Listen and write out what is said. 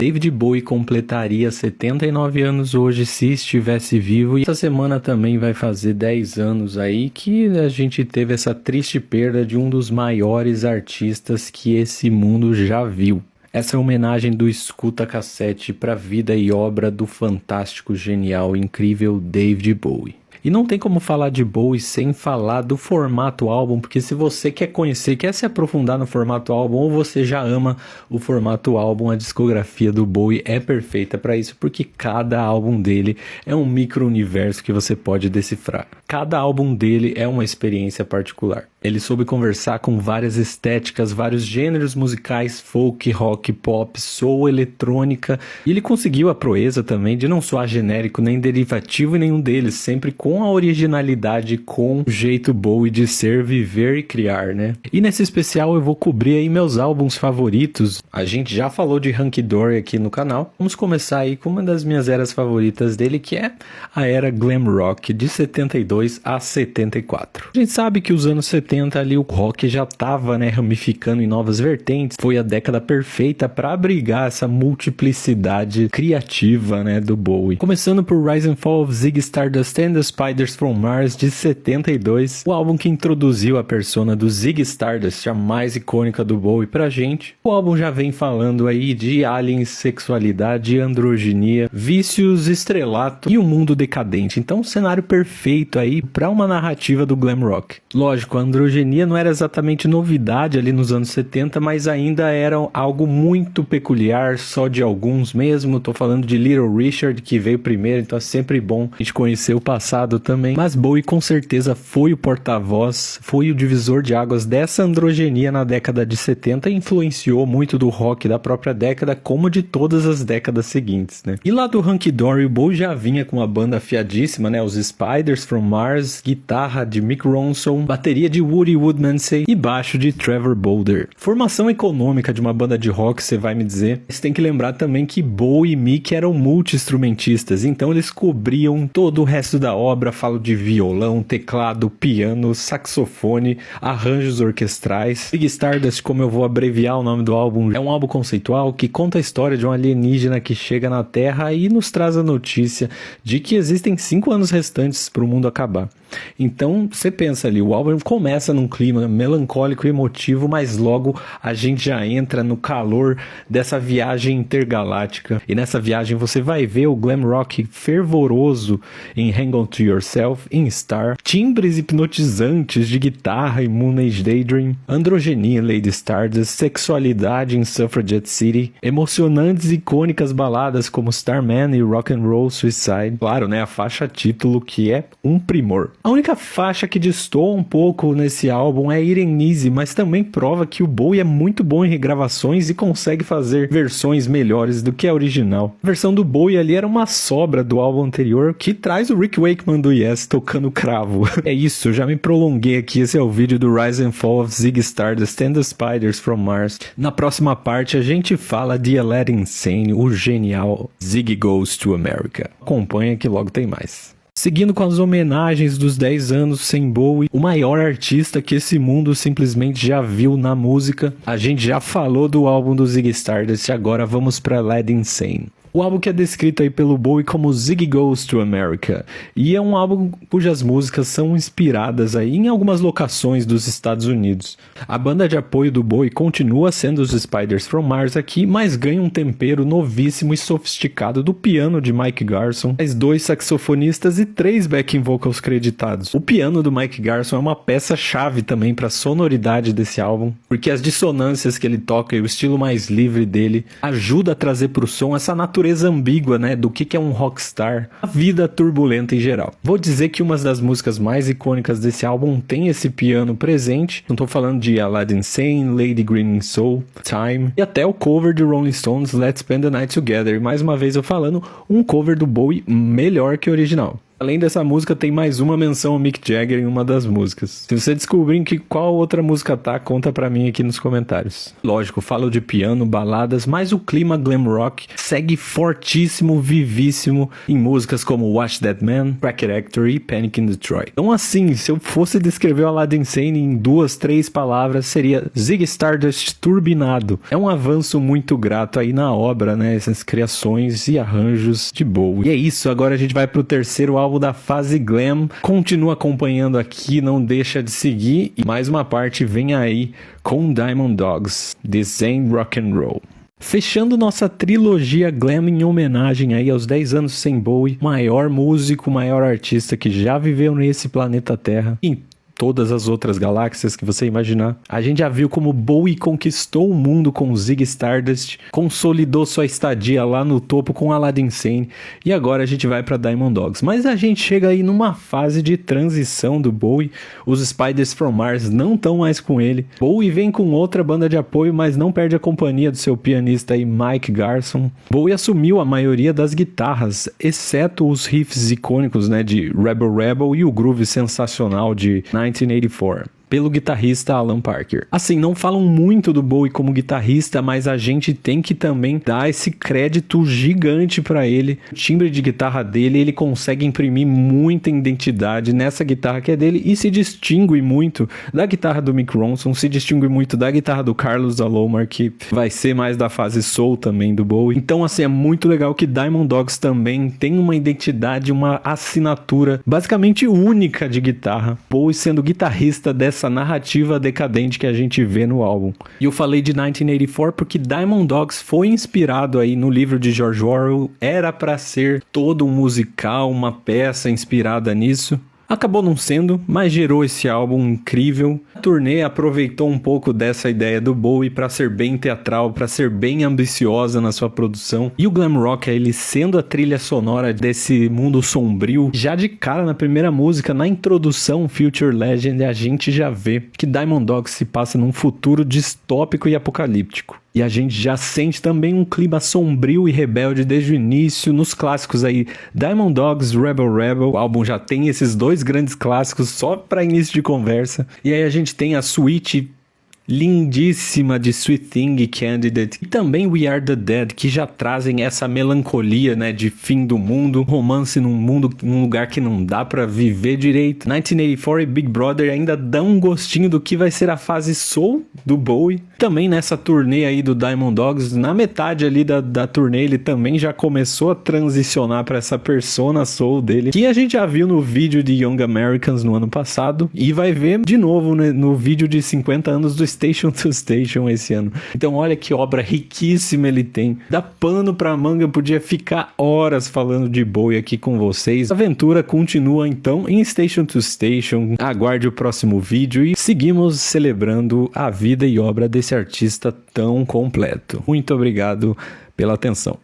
David Bowie completaria 79 anos hoje se estivesse vivo, e essa semana também vai fazer 10 anos aí que a gente teve essa triste perda de um dos maiores artistas que esse mundo já viu. Essa é a homenagem do Escuta Cassete para a vida e obra do fantástico, genial, incrível David Bowie. E não tem como falar de Bowie sem falar do formato álbum, porque se você quer conhecer, quer se aprofundar no formato álbum, ou você já ama o formato álbum, a discografia do Bowie é perfeita para isso, porque cada álbum dele é um micro-universo que você pode decifrar. Cada álbum dele é uma experiência particular. Ele soube conversar com várias estéticas, vários gêneros musicais, folk, rock, pop, soul, eletrônica, e ele conseguiu a proeza também de não soar genérico nem derivativo em nenhum deles, sempre com a originalidade, com o jeito Bowie de ser, viver e criar, né? E nesse especial eu vou cobrir aí meus álbuns favoritos. A gente já falou de Hunky Dory aqui no canal. Vamos começar aí com uma das minhas eras favoritas dele, que é a era glam rock, de 72 a 74. A gente sabe que os anos 70 ali o rock já tava, né, ramificando em novas vertentes. Foi a década perfeita para abrigar essa multiplicidade criativa, né, do Bowie. Começando por Rise and Fall of Ziggy Stardust and the Spiders from Mars, de 72, o álbum que introduziu a persona do Ziggy Stardust, a mais icônica do Bowie pra gente. O álbum já vem falando aí de aliens, sexualidade, androginia, vícios, estrelato e um mundo decadente. Então, um cenário perfeito aí para uma narrativa do glam rock. Lógico, a androgenia não era exatamente novidade ali nos anos 70, mas ainda era algo muito peculiar, só de alguns mesmo. Tô falando de Little Richard, que veio primeiro, então é sempre bom a gente conhecer o passado também. Mas Bowie com certeza foi o porta-voz, foi o divisor de águas dessa androgenia na década de 70 e influenciou muito do rock da própria década, como de todas as décadas seguintes, né? E lá do Hunky Dory, o Bowie já vinha com uma banda afiadíssima, né? Os Spiders from Mars, guitarra de Mick Ronson, bateria de Woody Woodmansey e baixo de Trevor Bolder. Formação econômica de uma banda de rock, você vai me dizer. Você tem que lembrar também que Bowie e Mick eram multi-instrumentistas, então eles cobriam todo o resto da obra. Falo de violão, teclado, piano, saxofone, arranjos orquestrais. Ziggy Stardust, como eu vou abreviar o nome do álbum, é um álbum conceitual que conta a história de um alienígena que chega na Terra e nos traz a notícia de que existem 5 anos restantes para o mundo acabar. Então, você pensa ali, o álbum começa num clima melancólico e emotivo, mas logo a gente já entra no calor dessa viagem intergaláctica. E nessa viagem você vai ver o glam rock fervoroso em Hang On To Yourself, em Star, timbres hipnotizantes de guitarra em Moon Age Daydream, androgenia em Lady Stardust, sexualidade em Suffragette City, emocionantes e icônicas baladas como Starman e Rock and Roll Suicide. Claro, né, a faixa título que é um primor. A única faixa que destoa um pouco nesse álbum é Irene Easy, mas também prova que o Bowie é muito bom em regravações e consegue fazer versões melhores do que a original. A versão do Bowie ali era uma sobra do álbum anterior, que traz o Rick Wakeman do Yes tocando cravo. É isso, eu já me prolonguei aqui. Esse é o vídeo do Rise and Fall of Ziggy Stardust and the Spiders from Mars. Na próxima parte a gente fala de Aladdin Sane, o genial Ziggy Goes to America. Acompanha que logo tem mais. Seguindo com as homenagens dos 10 anos sem Bowie, o maior artista que esse mundo simplesmente já viu na música. A gente já falou do álbum do Ziggy Stardust, agora vamos para Aladdin Sane. O álbum que é descrito aí pelo Bowie como Ziggy Goes to America, e é um álbum cujas músicas são inspiradas aí em algumas locações dos Estados Unidos. A banda de apoio do Bowie continua sendo os Spiders from Mars aqui, mas ganha um tempero novíssimo e sofisticado do piano de Mike Garson, mais 2 saxofonistas e 3 backing vocals creditados. O piano do Mike Garson é uma peça-chave também para a sonoridade desse álbum, porque as dissonâncias que ele toca e o estilo mais livre dele ajuda a trazer para o som essa natureza ambígua, né, do que é um rockstar, a vida turbulenta em geral. Vou dizer que uma das músicas mais icônicas desse álbum tem esse piano presente. Não tô falando de Aladdin Sane, Lady Green Soul, Time e até o cover de Rolling Stones, Let's Spend the Night Together. E mais uma vez eu falando, um cover do Bowie melhor que o original. Além dessa música, tem mais uma menção ao Mick Jagger em uma das músicas. Se você descobrir que qual outra música tá, conta pra mim aqui nos comentários. Lógico, falo de piano, baladas, mas o clima glam rock segue fortíssimo, vivíssimo em músicas como Watch That Man, Crack It Actor e Panic in Detroit. Então assim, se eu fosse descrever o Aladdin Sane em 2, 3 palavras, seria Ziggy Stardust turbinado. É um avanço muito grato aí na obra, né? Essas criações e arranjos de Bowie. E é isso, agora a gente vai pro terceiro álbum da fase glam. Continua acompanhando aqui, não deixa de seguir. E mais uma parte vem aí com Diamond Dogs, This Ain't Rock and Roll. Fechando nossa trilogia glam em homenagem aí aos 10 anos sem Bowie, maior músico, maior artista que já viveu nesse planeta Terra, em todas as outras galáxias que você imaginar. A gente já viu como Bowie conquistou o mundo com Ziggy Stardust, consolidou sua estadia lá no topo com Aladdin Sane, e agora a gente vai para Diamond Dogs. Mas a gente chega aí numa fase de transição do Bowie, os Spiders from Mars não estão mais com ele, Bowie vem com outra banda de apoio, mas não perde a companhia do seu pianista aí, Mike Garson. Bowie assumiu a maioria das guitarras, exceto os riffs icônicos, né, de Rebel Rebel e o groove sensacional de 1984, pelo guitarrista Alan Parker. Assim, não falam muito do Bowie como guitarrista, mas a gente tem que também dar esse crédito gigante para ele. O timbre de guitarra dele, ele consegue imprimir muita identidade nessa guitarra que é dele e se distingue muito da guitarra do Mick Ronson, se distingue muito da guitarra do Carlos Alomar, que vai ser mais da fase soul também do Bowie. Então, assim, é muito legal que Diamond Dogs também tem uma identidade, uma assinatura basicamente única de guitarra. Bowie sendo guitarrista dessa narrativa decadente que a gente vê no álbum. E eu falei de 1984 porque Diamond Dogs foi inspirado aí no livro de George Orwell, era para ser todo um musical, uma peça inspirada nisso. Acabou não sendo, mas gerou esse álbum incrível. A turnê aproveitou um pouco dessa ideia do Bowie para ser bem teatral, para ser bem ambiciosa na sua produção. E o glam rock, ele sendo a trilha sonora desse mundo sombrio, já de cara na primeira música, na introdução Future Legend, a gente já vê que Diamond Dogs se passa num futuro distópico e apocalíptico. E a gente já sente também um clima sombrio e rebelde desde o início, nos clássicos aí, Diamond Dogs, Rebel Rebel, o álbum já tem esses dois grandes clássicos só para início de conversa. E aí a gente tem a suíte lindíssima de Sweet Thing e Candidate, e também We Are The Dead, que já trazem essa melancolia, né, de fim do mundo, romance num lugar que não dá pra viver direito. 1984 e Big Brother ainda dão um gostinho do que vai ser a fase soul do Bowie. Também nessa turnê aí do Diamond Dogs, na metade ali da turnê, ele também já começou a transicionar pra essa persona soul dele, que a gente já viu no vídeo de Young Americans no ano passado, e vai ver de novo, né, no vídeo de 50 anos do Station to Station esse ano. Então olha que obra riquíssima ele tem. Dá pano pra manga, eu podia ficar horas falando de Bowie aqui com vocês. A aventura continua então em Station to Station. Aguarde o próximo vídeo e seguimos celebrando a vida e obra desse artista tão completo. Muito obrigado pela atenção.